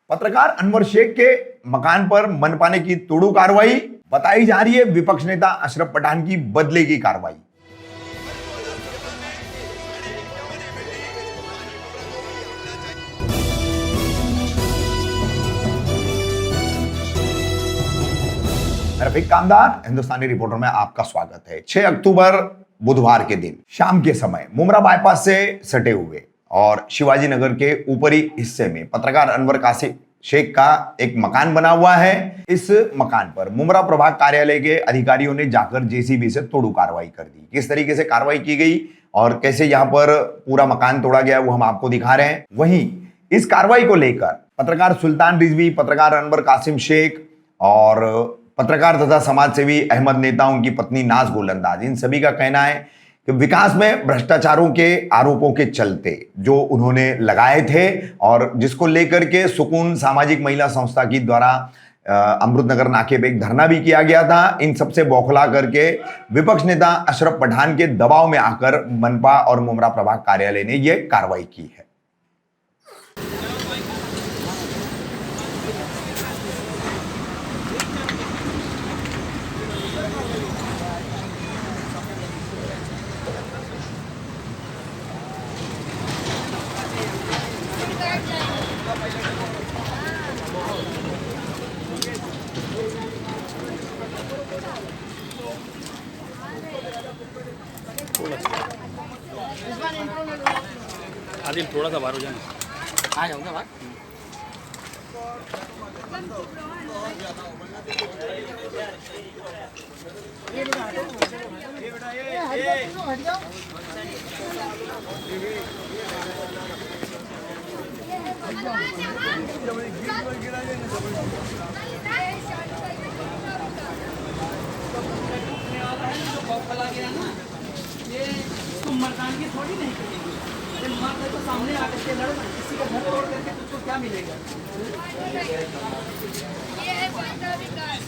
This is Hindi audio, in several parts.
पत्रकार अनवर शेख के मकान पर मनपा ने की तोड़ू कार्रवाई। बताई जा रही है विपक्ष नेता अशरफ पठान की बदले की कार्रवाई। रफीक कामदार, हिंदुस्तानी रिपोर्टर में आपका स्वागत है। 6 अक्टूबर बुधवार के दिन शाम के समय मुमरा बाईपास से सटे हुए और शिवाजी नगर के ऊपरी हिस्से में पत्रकार अनवर कासिम शेख का एक मकान बना हुआ है। इस मकान पर मुमरा प्रभाग कार्यालय के अधिकारियों ने जाकर जेसीबी से तोड़ू कार्रवाई कर दी। किस तरीके से कार्रवाई की गई और कैसे यहां पर पूरा मकान तोड़ा गया वो हम आपको दिखा रहे हैं। वहीं इस कार्रवाई को लेकर पत्रकार सुल्तान रिजवी, पत्रकार अनवर कासिम शेख और पत्रकार तथा समाज सेवी अहमद नेता, उनकी पत्नी नाज गोलंदाज, इन सभी का कहना है कि विकास में भ्रष्टाचारों के आरोपों के चलते जो उन्होंने लगाए थे और जिसको लेकर के सुकून सामाजिक महिला संस्था की द्वारा अमृतनगर नाके पे एक धरना भी किया गया था, इन सबसे बौखला करके विपक्ष नेता अशरफ पठान के दबाव में आकर मनपा और मुमरा प्रभाग कार्यालय ने यह कार्रवाई की है। आदिल थोड़ा सा बाहर हो जाना। आ जाऊंगा बाहर। मकान की थोड़ी नहीं करेगी, मकान तो सामने आकर के लड़ना, किसी का घर तोड़ करके तुझको क्या मिलेगा। ये है फायदा विकास।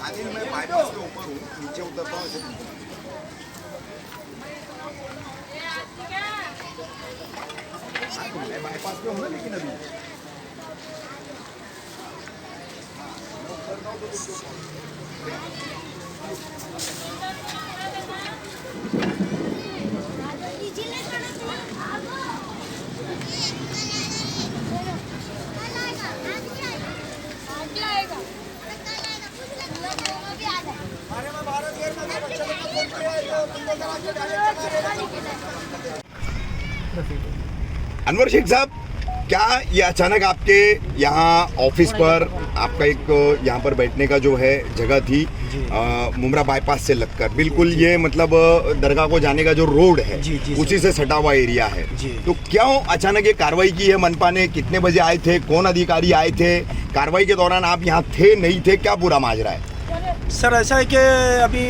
आदिल, मैं बाईपास के ऊपर हूँ, नीचे उतरता हूँ। मैं बाईपास पे हूँ ना, लेकिन अभी अनवर शेख साहब, क्या ये अचानक आपके यहाँ ऑफिस पर आपका एक यहाँ पर बैठने का जो है जगह थी मुमरा बाईपास से लगकर बिल्कुल ये मतलब दरगाह को जाने का जो रोड है उसी से सटा हुआ एरिया है, तो क्यों अचानक ये कार्रवाई की है मनपा ने? कितने बजे आए थे? कौन अधिकारी आए थे? कार्रवाई के दौरान आप यहाँ थे, नहीं थे? क्या पूरा माजरा है? सर ऐसा है कि अभी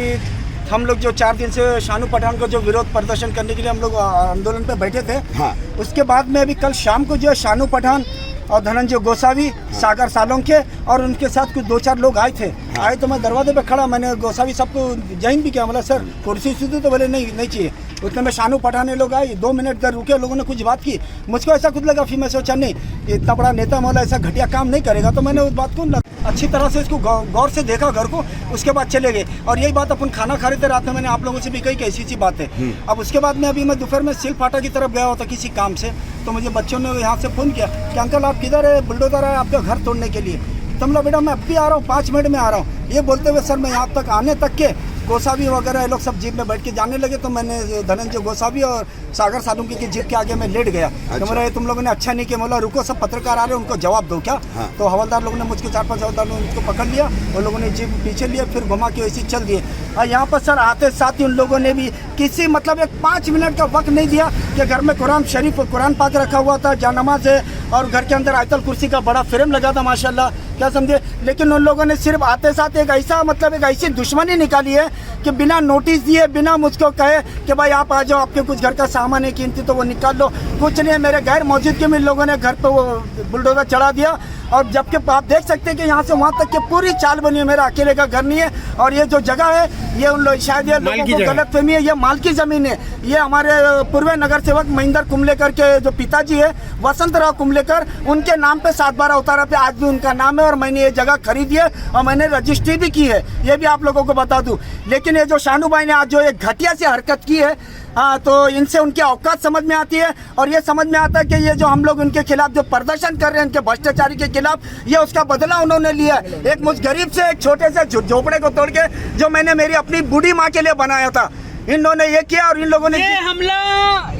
हम लोग जो 4 दिन से शानू पठान को जो विरोध प्रदर्शन करने के लिए हम लोग आंदोलन पे बैठे थे, हाँ। उसके बाद में अभी कल शाम को जो है शानू पठान और धनंजय गोसावी, सागर सालोंके और उनके साथ कुछ 2-4 लोग आए थे। हाँ। आए तो मैं दरवाजे पे खड़ा, मैंने गोसावी सबको जॉइन भी किया, बोला सर कुर्सी सीधी, तो बोले नहीं चाहिए। उतने में शानू पठान लोग आए, 2 मिनट इधर रुके, लोगों ने कुछ बात की, मुझको ऐसा कुछ लगा, फिर मैं सोचा नहीं इतना बड़ा नेता मौला ऐसा घटिया काम नहीं करेगा, तो मैंने उस बात को अच्छी तरह से इसको गौर से देखा घर को, उसके बाद चले गए। और यही बात अपन खाना खा रहे थे रात में, मैंने आप लोगों से भी कही कि ऐसी सी बात है। अब उसके बाद में अभी मैं दोपहर में सिल फाटा की तरफ गया होता किसी काम से, तो मुझे बच्चों ने यहाँ से फ़ोन किया कि अंकल आप किधर है, बुलडोजर है आपका घर तोड़ने के लिए। तो मतलब बेटा मैं अब भी आ रहा हूँ, 5 मिनट में आ रहा हूँ। ये बोलते हुए सर मैं यहाँ तक आने तक के गोसावी वगैरह ये लोग सब जीप में बैठ के जाने लगे, तो मैंने धनंजय गोसावी और सागर सालुंकी की जीप के आगे मैं लेट गया। अच्छा। तो मेरा तुम लोगों ने अच्छा नहीं किया, बोला रुको सब पत्रकार आ रहे हैं उनको जवाब दो क्या। हाँ। तो हवलदार लोगों ने मुझको 4-5 हवलदार लोगों ने मुझको पकड़ लिया और लोगों ने जीप पीछे लिया, फिर घुमा के वैसे चल दिए। और यहाँ पर सर आते साथ ही उन लोगों ने भी किसी मतलब एक 5 मिनट का वक्त नहीं दिया कि घर में कुरान शरीफ और कुरान पाक रखा हुआ था, जानमाज है, और घर के अंदर आयतल कुर्सी का बड़ा फ्रेम लगा था माशाल्लाह, क्या समझे। लेकिन उन लोगों ने सिर्फ आते साथ एक ऐसा मतलब एक ऐसी दुश्मनी निकाली है कि बिना नोटिस दिए, बिना मुझको कहे कि भाई आप आ जाओ, आपके कुछ घर का सामान है कीमती तो वो निकाल लो, कुछ नहीं। मेरे गैर मौजूदगी में इन लोगों ने घर पे वो बुलडोजर चढ़ा दिया और जबकि आप देख सकते हैं कि यहाँ से वहाँ तक की पूरी चाल बनी है, मेरा अकेले का घर नहीं है। और ये जो जगह है ये उन लोग शायद ये लोगों को गलतफहमी है, ये माल की जमीन है। ये हमारे पूर्व नगर सेवक महेंद्र कुंबलेकर के जो पिताजी है वसंतराव कुंबलेकर, उनके नाम पे 7/12 उतारा पे आज भी उनका नाम है और मैंने ये जगह खरीदी है और मैंने रजिस्ट्री भी की है, ये भी आप लोगों को बता दूं। लेकिन ये जो शानू भाई ने आज जो एक घटिया सी हरकत की है, तो इनसे उनकी औकात समझ में आती है और ये समझ में आता है कि ये जो हम लोग उनके खिलाफ जो प्रदर्शन कर रहे हैं, इनके भ्रष्टाचारी के खिलाफ, ये उसका बदला उन्होंने लिया है। एक मुझ गरीब से एक छोटे से झोपड़े को तोड़ के जो मैंने मेरी अपनी बूढ़ी माँ के लिए बनाया था, इन्होंने ये किया और इन लोगों ने ये हमला,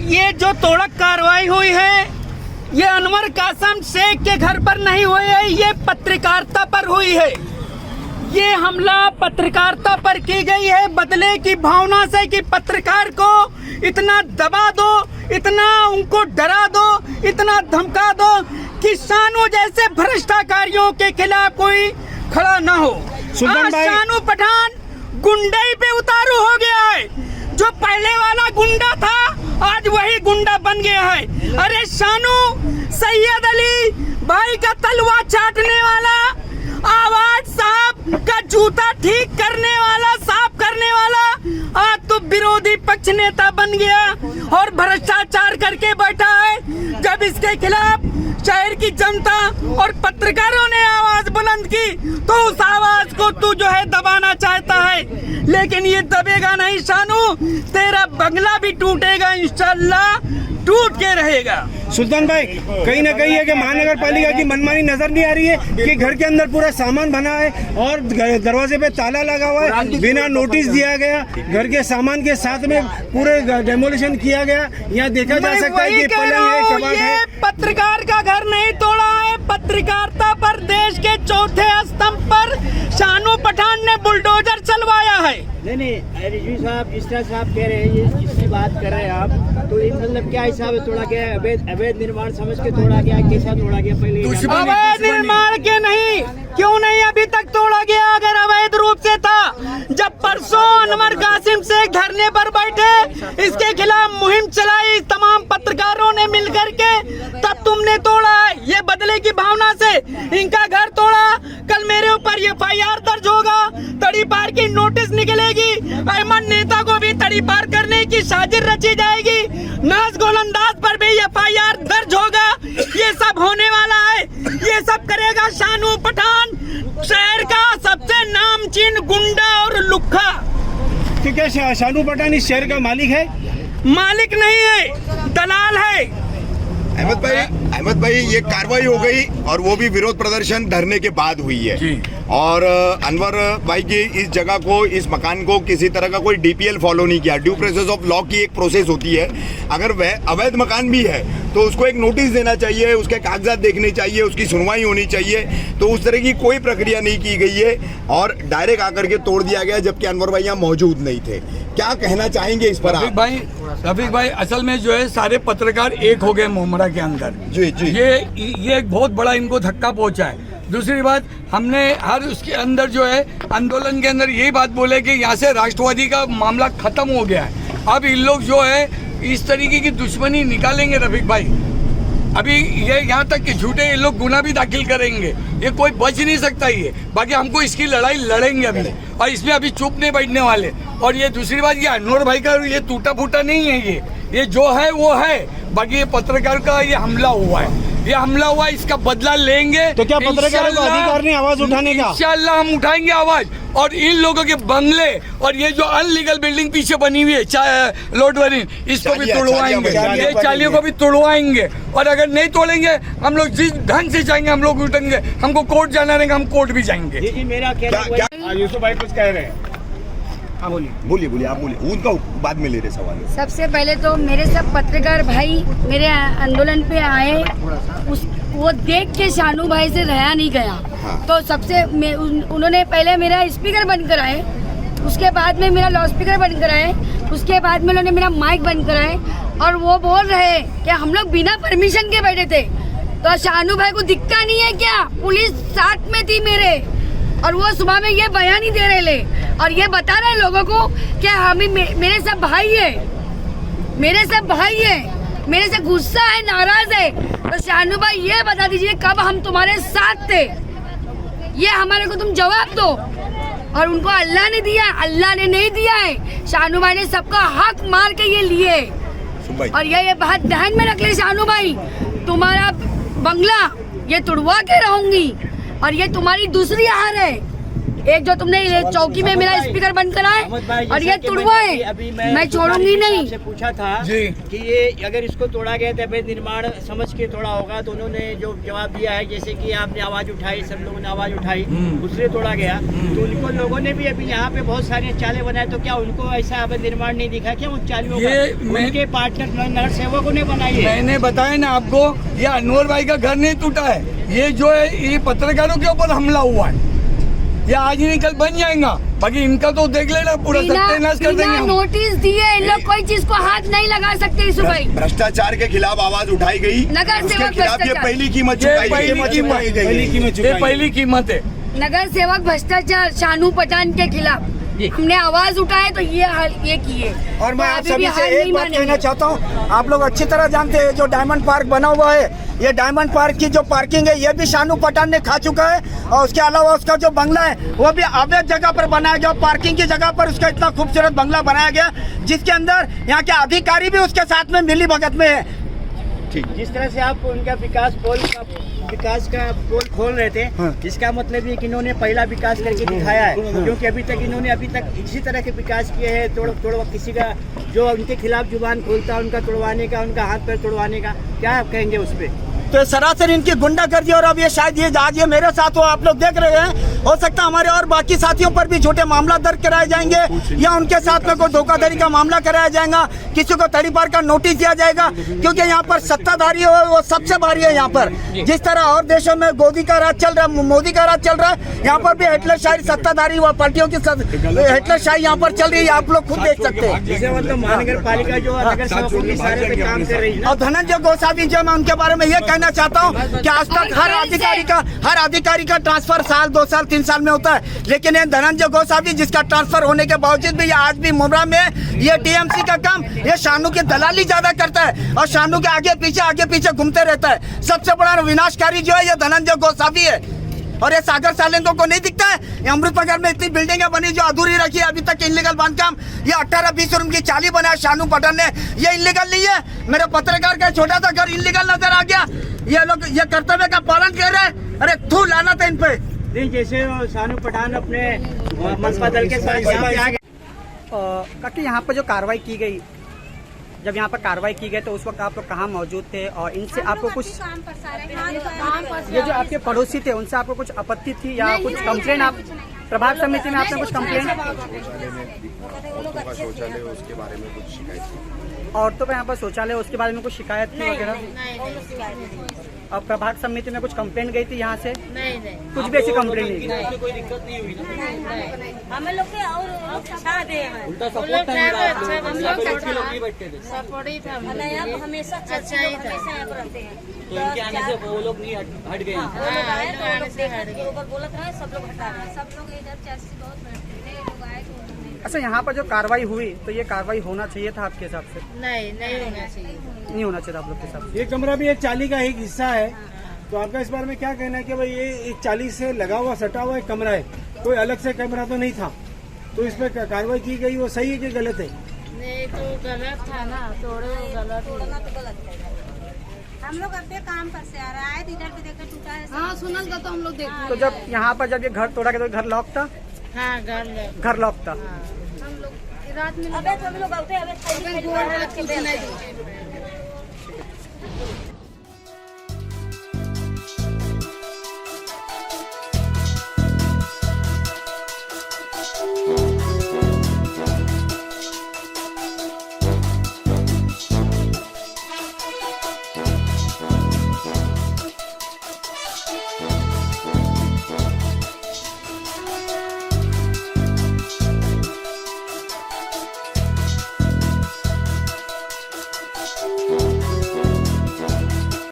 ये जो तोड़क कार्रवाई हुई है, ये अनवर कासम शेख के घर पर नहीं हुई है, ये पत्रकारिता पर हुई है। ये हमला पत्रकारिता पर की गई है बदले की भावना से कि पत्रकार को इतना दबा दो, इतना उनको डरा दो, इतना धमका दो कि शानू जैसे भ्रष्टाचारियों के खिलाफ कोई खड़ा न हो। आज शानू पठान गुंडई पे उतारू हो गया है। जो पहले वाला गुंडा था आज वही गुंडा बन गया है। अरे शानू सैयद अली भाई का तलवा चाटने वाला, आवाज साहब का जूता ठीक करने वाला, साफ करने वाला, आज तो विरोधी पक्ष नेता बन गया और भ्रष्टाचार करके बैठा है। जब इसके खिलाफ शहर की जनता और पत्रकारों ने आवाज बुलंद की तो उस आवाज को तू जो है दबाना चाहता है, लेकिन ये दबेगा नहीं शानू, तेरा बंगला भी टूटेगा, इंशाल्लाह टूट के रहेगा। सुल्तान भाई, कहीं ना कहीं है कि महानगर पालिका की मनमानी नजर नहीं आ रही है कि घर के अंदर पूरा सामान बना है और दरवाजे पे ताला लगा हुआ है, बिना नोटिस दिया गया, घर के सामान के साथ में पूरे डेमोलिशन किया गया। यहाँ देखा जा सकता है कि पलंग है, कबाड़ है। पत्रकार का घर नहीं तोड़ा है, पत्रकारिता पर देश के चौथे स्तंभ पर शानू पठान ने बुलडोजर चलवाया है। नहीं रिजवी साहब, जिस तरह से आप कह रहे हैं, ये जिसकी बात कर रहे हैं आप, तो ये मतलब क्या हिसाब है तोड़ा गया? अवैध निर्माण समझ के तोड़ा गया, कैसा तोड़ा गया? पहले अवैध निर्माण के नहीं, क्यों नहीं अभी तक तोड़ा गया? अगर अवैध रूप से था, जब परसों अनवर कासिम शेख धरने पर बैठे, इसके खिलाफ मुहिम चलाई तमाम पत्रकारों ने मिलकर के, तब तुमने तोड़ा। ये बदले की भावना से इनका घर तोड़ा। कल मेरे ऊपर FIR दर्ज होगा, तड़ी पार की नोटिस निकलेगी, अहमद नेता को भी तड़ी पार करने की साजिश रची जाएगी, नाज गोलंदाज पर भी FIR दर्ज होगा। ये सब होने वाला है, ये सब करेगा शानू पठान, शहर का सबसे नामचीन गुंडा और लुक्खा। तो क्या शानू पठान इस शहर का मालिक है? मालिक नहीं है, दलाल है। अहमद भाई, ये कार्रवाई हो गई और वो भी विरोध प्रदर्शन धरने के बाद हुई है और अनवर भाई की इस जगह को, इस मकान को किसी तरह का कोई DPL फॉलो नहीं किया। ड्यू प्रोसेस ऑफ लॉ की एक प्रोसेस होती है, अगर वह अवैध मकान भी है तो उसको एक नोटिस देना चाहिए, उसके कागजात देखने चाहिए, उसकी सुनवाई होनी चाहिए। तो उस तरह की कोई प्रक्रिया नहीं की गई है और डायरेक्ट आकर के तोड़ दिया गया, जबकि अनवर भाई यहाँ मौजूद नहीं थे। क्या कहना चाहेंगे इस पर? रफीक भाई असल में जो है सारे पत्रकार एक हो गए मुमरा के अंदर। जी जी, ये एक बहुत बड़ा इनको धक्का पहुंचा है। दूसरी बात, हमने हर उसके अंदर जो है आंदोलन के अंदर यही बात बोले कि यहाँ से राष्ट्रवादी का मामला खत्म हो गया है। अब इन लोग जो है इस तरीके की दुश्मनी निकालेंगे रफीक भाई। अभी ये यहाँ तक कि झूठे ये लोग गुना भी दाखिल करेंगे, ये कोई बच नहीं सकता ये। बाकी हमको इसकी लड़ाई लड़ेंगे अभी, और इसमें अभी चुप नहीं बैठने वाले। और ये दूसरी बात, ये अनवर भाई का ये टूटा फूटा नहीं है, ये जो है वो है। बाकी ये पत्रकार का ये हमला हुआ है, ये हमला हुआ, इसका बदला लेंगे। तो क्या पत्रकारों को अधिकार नहीं आवाज उठाने का? इंशाल्लाह हम उठाएंगे आवाज, और इन लोगों के बंगले और ये जो अनलीगल बिल्डिंग पीछे बनी हुई है लोड वरीन, इसको भी तोड़वाएंगे, ये चालियों को भी तोड़वाएंगे। और अगर नहीं तोड़ेंगे, हम लोग जिस ढंग से जाएंगे हम लोग उठेंगे। हमको कोर्ट जाना रहेगा, हम कोर्ट भी जाएंगे। जी मेरा कहना, यूसुफ भाई कुछ कह रहे हैं? बोलिए आप बोलिए, उनका बाद में ले रहे सवाल। सबसे पहले तो मेरे सब पत्रकार भाई मेरे आंदोलन पे आए, वो देख के शानू भाई से रहा नहीं गया। हाँ। तो सबसे उन्होंने पहले मेरा स्पीकर बंद कराए, उसके बाद में मेरा लाउड स्पीकर बंद कराए, उसके बाद में उन्होंने मेरा माइक बंद कराए, और वो बोल रहे कि हम लोग बिना परमिशन के बैठे थे। तो शानू भाई को दिखता नहीं है क्या? पुलिस साथ में थी मेरे, और वो सुबह में ये बयान ही दे रहे ले, और ये बता रहे लोगों को कि हमें मेरे सब भाई है, मेरे सब भाई है, मेरे से गुस्सा है, नाराज है, तो शानू भाई ये बता दीजिए कब हम तुम्हारे साथ थे, ये हमारे को तुम जवाब दो। और उनको अल्लाह ने दिया, अल्लाह ने नहीं दिया है। शानू भाई ने सबका हक मार के ये लिए, और ये बात ध्यान में रख ले शानू भाई, तुम्हारा बंगला ये तुड़वा के रहूंगी, और ये तुम्हारी दूसरी हार है। एक जो तुमने चौकी में मेरा स्पीकर बंद करा है, और ये तुड़वाए, अभी मैं छोड़ूंगी नहीं। से पूछा था जी। कि ये अगर इसको तोड़ा गया तो अवैध निर्माण समझ के तोड़ा होगा, तो उन्होंने जो जवाब दिया है, जैसे कि आपने आवाज उठाई, सब लोगों ने आवाज उठाई, उससे तोड़ा गया, तो उनको लोगों ने भी अभी यहाँ पे बहुत सारे चाले बनाए, तो क्या उनको ऐसा अवैध निर्माण नहीं दिखा क्या उन चालियों ये का? उनके पार्टनर नगर सेवकों ने बनाई है। मैंने बताया ना आपको, ये अनवर भाई का घर नहीं टूटा है, ये जो है ये पत्रकारों के ऊपर हमला हुआ है। ये आज नहीं कल बन जाएगा, बाकी इनका तो देख लेना, पूरा सत्यानाश कर देंगे हम। नोटिस दिए, इन लोग कोई चीज को हाथ नहीं लगा सकते। इस भाई भ्रष्टाचार के खिलाफ आवाज उठाई गई, नगर उसके सेवक खिलाफ ये भ्रष्टाचार। पहली कीमत ये चुकाई पहली कीमत, ये पहली कीमत है। नगर सेवक भ्रष्टाचार शानू पठान के खिलाफ हमने आवाज उठाए, तो ये किए। और मैं तो आप अभी सभी भी से हार एक नहीं बात मानेंगे। कहना चाहता हूँ, आप लोग अच्छी तरह जानते हैं जो डायमंड पार्क बना हुआ है, ये डायमंड पार्क की जो पार्किंग है ये भी शानू पठान ने खा चुका है, और उसके अलावा उसका जो बंगला है वो भी अवैध जगह पर बनाया गया, पार्किंग की जगह पर उसका इतना खूबसूरत बंगला बनाया गया, जिसके अंदर यहाँ के अधिकारी भी उसके साथ में मिली भगत में है। जिस तरह से आप उनका विकास का पोल खोल रहे थे, इसका मतलब ये कि इन्होंने पहला विकास करके दिखाया है, क्योंकि अभी तक इसी तरह के विकास किए हैं, तोड़ किसी का जो उनके खिलाफ जुबान खोलता है उनका तोड़वाने का, उनका हाथ पैर तोड़वाने का, क्या आप कहेंगे उस पर? तो सरासर इनकी गुंडागर्दी, और अब ये शायद ये आज ये मेरे साथ हो, आप लोग देख रहे हैं, हो सकता है हमारे और बाकी साथियों पर भी छोटे मामला दर्ज कराए जाएंगे, या उनके साथ में कोई धोखाधड़ी का मामला कराया जाएगा, किसी को तड़ीपार का नोटिस दिया जाएगा, क्योंकि यहाँ पर सत्ताधारी हो वो सबसे भारी है। यहाँ पर जिस तरह और देशों में मोदी का राज चल रहा है, मोदी का राज चल रहा है, यहाँ पर भी हिटलरशाही सत्ताधारी व पार्टियों की हिटलरशाही यहाँ पर चल रही है, आप लोग खुद देख सकते हैं। जिसे मतलब महानगर पालिका जो नगर सेवकों के सारे पे काम कर रही है। और धनंजय गोसावी जो मैं उनके बारे में ये कहना चाहता हूँ कि आज तक हर अधिकारी का ट्रांसफर साल 2 साल 3 साल में होता है, लेकिन ये धनंजय गोसावी जिसका ट्रांसफर होने के बावजूद भी ये आज भी मुमरा में ये टीएमसी का काम ये शानू की दलाली ज्यादा करता है, और शानू के आगे पीछे घूमते रहता है। सबसे बड़ा विनाशकारी जो है ये धनंजय गोसावी है, और ये सागर सालेंगों को नहीं दिखता है। ये अमृतनगर में इतनी बिल्डिंगें बनी जो अधूरी रखी है अभी तक, इनलीगल बांधकाम, ये 18-20 रूम की चाली बनाया शानू पठान ने, ये इनलीगल नहीं है। मेरे पत्रकार का छोटा सा घर इनलीगल नजर आ गया, ये लोग ये कर्तव्य का पालन कर रहे हैं। अरे थू लाना था इन पे। जैसे शानू पठान अपने मनपा दल के साथ यहाँ पे आ गए, काकि यहाँ पर जो कार्रवाई की गई, जब यहाँ पर कार्रवाई की गई तो उस वक्त आप लोग कहाँ मौजूद थे, और इनसे आपको कुछ, ये जो आपके पड़ोसी थे उनसे आपको कुछ आपत्ति थी या कुछ कंप्लेन, आप प्रभाग समिति में आपने कुछ कंप्लेन? औरतों का यहाँ पर शौचालय उसके बारे में कुछ शिकायत थी वगैरह? और प्रभाग समिति में कुछ कंप्लेन गई थी यहाँ से? नहीं, कुछ भी ऐसी कंप्लेन नहीं? कोई दिक्कत नहीं हुई ना, हमें लोग के और अच्छा दे उल्टा सपोर्ट था, हम लोग लोग भी बैठते थे, सपोर्ट ही था, हमेशा अच्छा ही था, हमेशा यहाँ पर रहते हैं, तो इनके आने से वो लोग नहीं हट गए, बोलत रहे सब लोग हटा रहे, सब लोग इधर चर्चा बहुत बैठते थे, लोग आए तो अच्छा, यहाँ पर जो कार्रवाई हुई तो ये कार्रवाई होना चाहिए था आपके हिसाब से? नहीं होना चाहिए, नहीं होना चाहिए था आप लोग के हिसाब से? ये कमरा भी एक चाली का एक हिस्सा है, तो आपका इस बारे में क्या कहना है कि भाई ये एक चाली से लगा हुआ सटा हुआ एक कमरा है, कोई अलग से कमरा तो नहीं था, तो इस पर कार्रवाई की गई वो सही है कि गलत है? नहीं तो गलत था ना, थोड़े गलत हम लोग अपने काम पर से आ रहा है, इधर भी देखकर टूटा है। हाँ सुनल का तो हम लोग देखते। तो जब यहाँ पर जब ये घर तोड़ा गया तो घर लॉक था? हाँ घर लॉक था। हम लोग रात में अबे तो हम लोग आते हैं, अबे